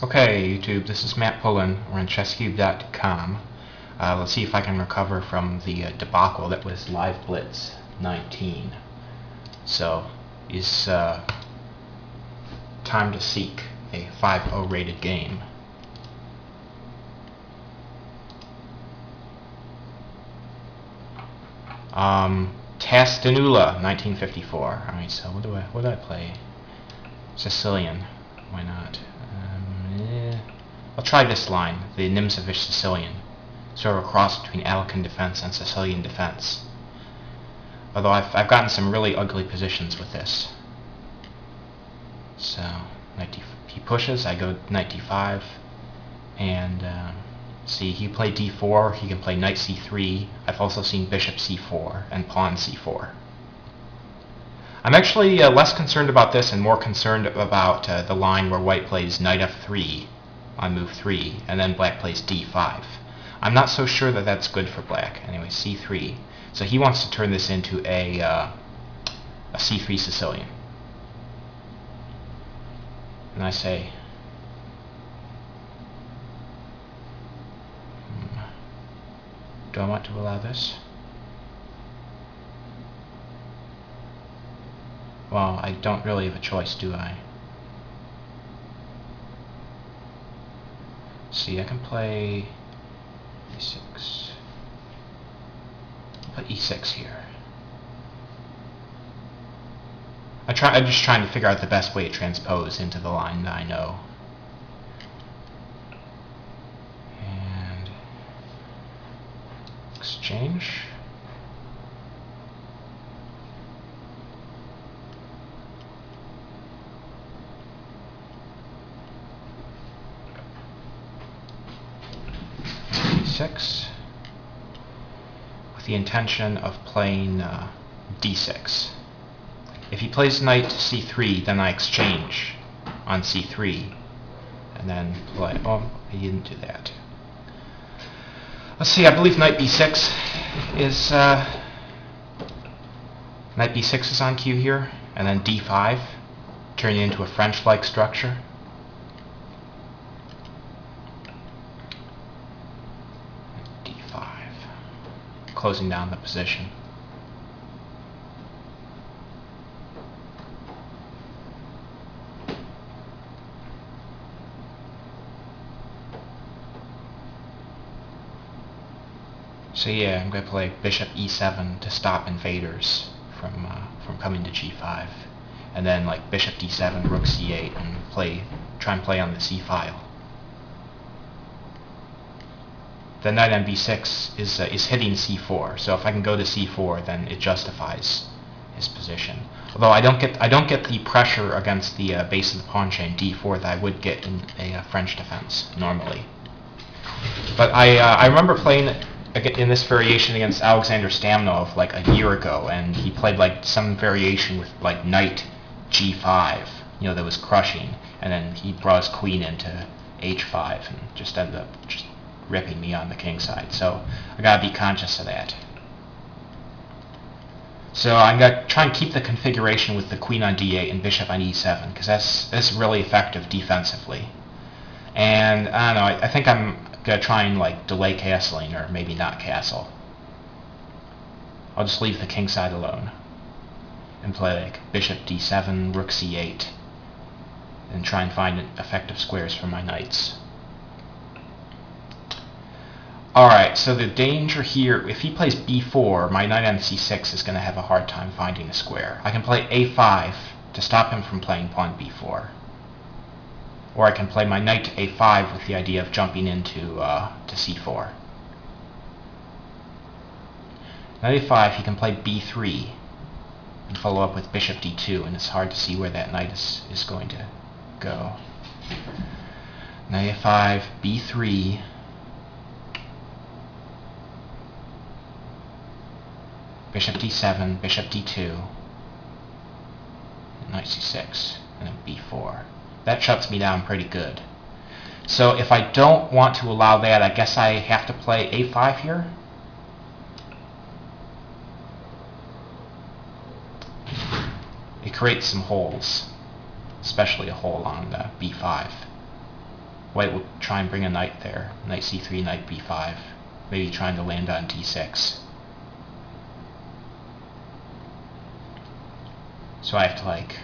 Okay, YouTube, this is Matt Pullen. We're on chesscube.com. Let's see if I can recover from the debacle that was Live Blitz 19. So, it's time to seek a 5-0 rated game. Tastinoola, 1954. Alright, so what do I play? Sicilian. Why not? I'll try this line, the Nimzovitch Sicilian, sort of a cross between Sicilian Defense and Sicilian Defense. Although I've gotten some really ugly positions with this. So, he pushes, I go knight d5, and see, he played d4, he can play knight c3. I've also seen bishop c4 and pawn c4. I'm actually less concerned about this and more concerned about the line where white plays knight f3 on move 3, and then black plays d5. I'm not so sure that that's good for black. Anyway, c3. So he wants to turn this into a c3 Sicilian. And I say, do I want to allow this? Well, I don't really have a choice, do I? See, I can play e6. I'll put e6 here. I'm just trying to figure out the best way to transpose into the line that I know. And exchange. E6 with the intention of playing d6. If he plays knight c3, then I exchange on c3 and then play. Oh, he didn't do that. Let's see, I believe knight b6 is knight b6 is on cue here, and then d5, turning it into a French-like structure. Closing down the position. So yeah, I'm going to play bishop e7 to stop invaders from coming to g5, and then like bishop d7, rook c8, and try and play on the c file. The knight on b6 is hitting c4, so if I can go to c4, then it justifies his position. Although I don't get the pressure against the base of the pawn chain d4 that I would get in a French defense normally. But I remember playing in this variation against Alexander Stamnov like a year ago, and he played like some variation with like knight g5, you know, that was crushing, and then he brought his queen into h5 and just ended up just ripping me on the king side. So I gotta be conscious of that. So I'm gonna try and keep the configuration with the queen on d8 and bishop on e7, because that's really effective defensively. And I don't know, I think I'm gonna try and like delay castling, or maybe not castle. I'll just leave the king side alone and play like bishop d7, rook c8, and try and find effective squares for my knights. Alright, so the danger here, if he plays b4, my knight on c6 is going to have a hard time finding a square. I can play a5 to stop him from playing pawn b4. Or I can play my knight to a5 with the idea of jumping into to c4. Knight a5, he can play b3 and follow up with bishop d2, and it's hard to see where that knight is going to go. Knight a5, b3, bishop d7, bishop d2, knight c6, and then b4. That shuts me down pretty good. So if I don't want to allow that, I guess I have to play a5 here. It creates some holes, especially a hole on b5. White will try and bring a knight there. Knight c3, knight b5. Maybe trying to land on d6. So I have to, like,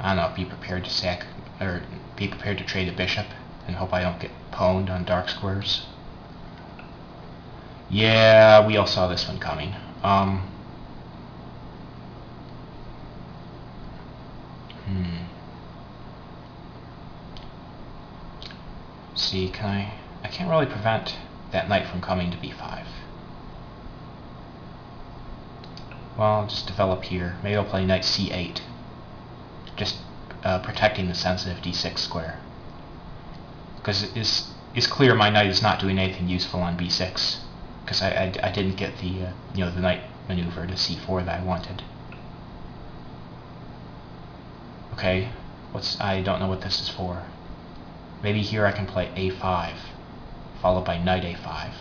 I don't know, be prepared to sack, or be prepared to trade a bishop and hope I don't get pwned on dark squares. Yeah, we all saw this one coming. See, I can't really prevent that knight from coming to b5. Well, I'll just develop here. Maybe I'll play knight c8. Just protecting the sensitive d6 square. Because it's clear my knight is not doing anything useful on b6. Because I didn't get the the knight maneuver to c4 that I wanted. Okay, I don't know what this is for. Maybe here I can play a5, followed by knight a5.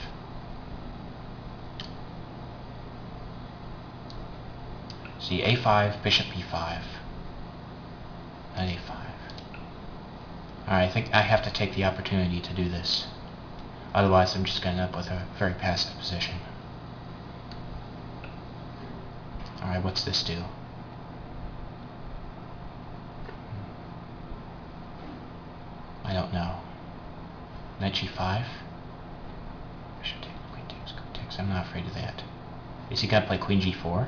See, a5, bishop e5, knight a5. Alright, I think I have to take the opportunity to do this. Otherwise, I'm just going to end up with a very passive position. Alright, what's this do? I don't know. Knight g5? Bishop takes, queen takes, queen takes. I'm not afraid of that. Is he going to play queen g4?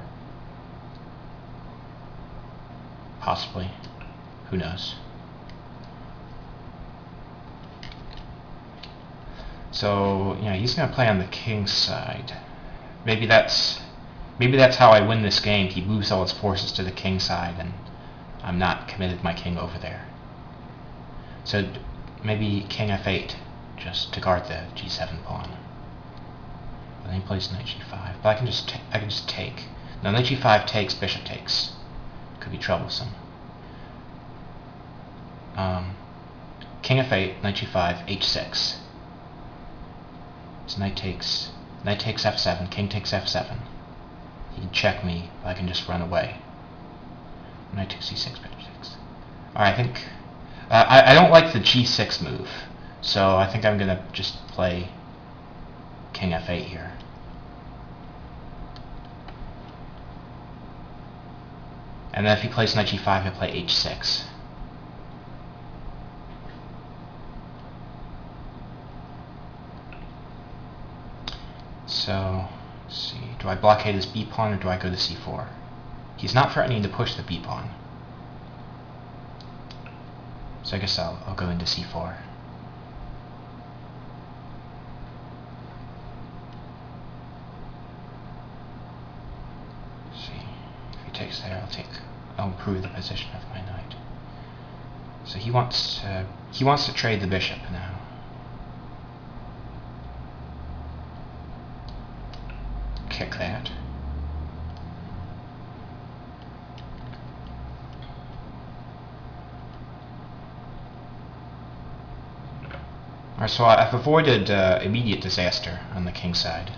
Possibly. Who knows? So, he's going to play on the king's side. Maybe that's how I win this game. He moves all his forces to the king's side, and I'm not committed my king over there. So maybe king f8, just to guard the g7 pawn. But then he plays knight g5. But I can just take. Now knight g5 takes, bishop takes. Could be troublesome. King f8, knight g5, h6. So knight takes f7, king takes f7. He can check me, but I can just run away. Knight takes c6, bishop 6. Alright, I think I don't like the g6 move, so I think I'm gonna just play king f8 here. And then if he plays knight g5, he'll play h6. So, let's see, do I blockade his b pawn or do I go to c4? He's not threatening to push the b pawn. So I guess I'll go into c4. Let's see, if he takes there, I'll improve the position of my knight. So he wants to trade the bishop now. Kick that. Alright, so I've avoided immediate disaster on the king side.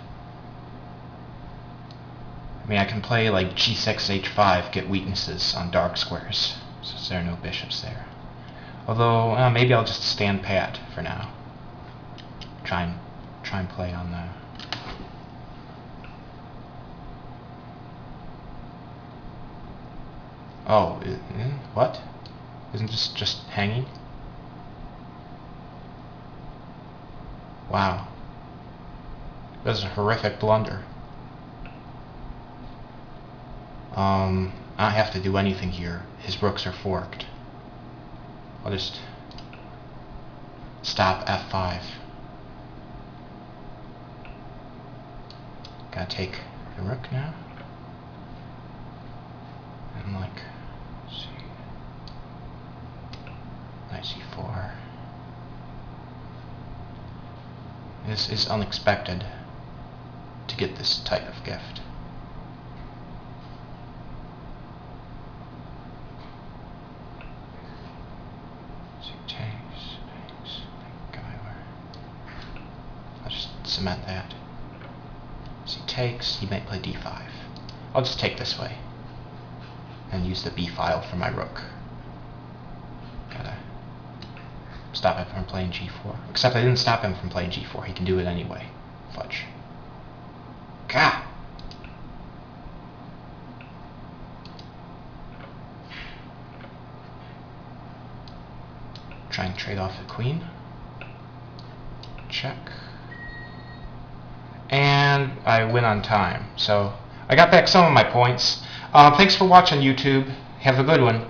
I mean, I can play like g6, h5, get weaknesses on dark squares, since there are no bishops there. Although, maybe I'll just stand pat for now. Try and play on the... Oh, what? Isn't this just hanging? Wow. That was a horrific blunder. I don't have to do anything here. His rooks are forked. I'll just stop f5. Gotta take the rook now. And like, let's see, knight c4. This is unexpected to get this type of gift. So he takes, I'll just cement that. So he takes, he might play d5. I'll just take this way and use the b file for my rook. Gotta stop him from playing g4. Except I didn't stop him from playing g4. He can do it anyway. Fudge. Gah! Try and trade off the queen. Check. And I win on time. So I got back some of my points. Thanks for watching, YouTube. Have a good one.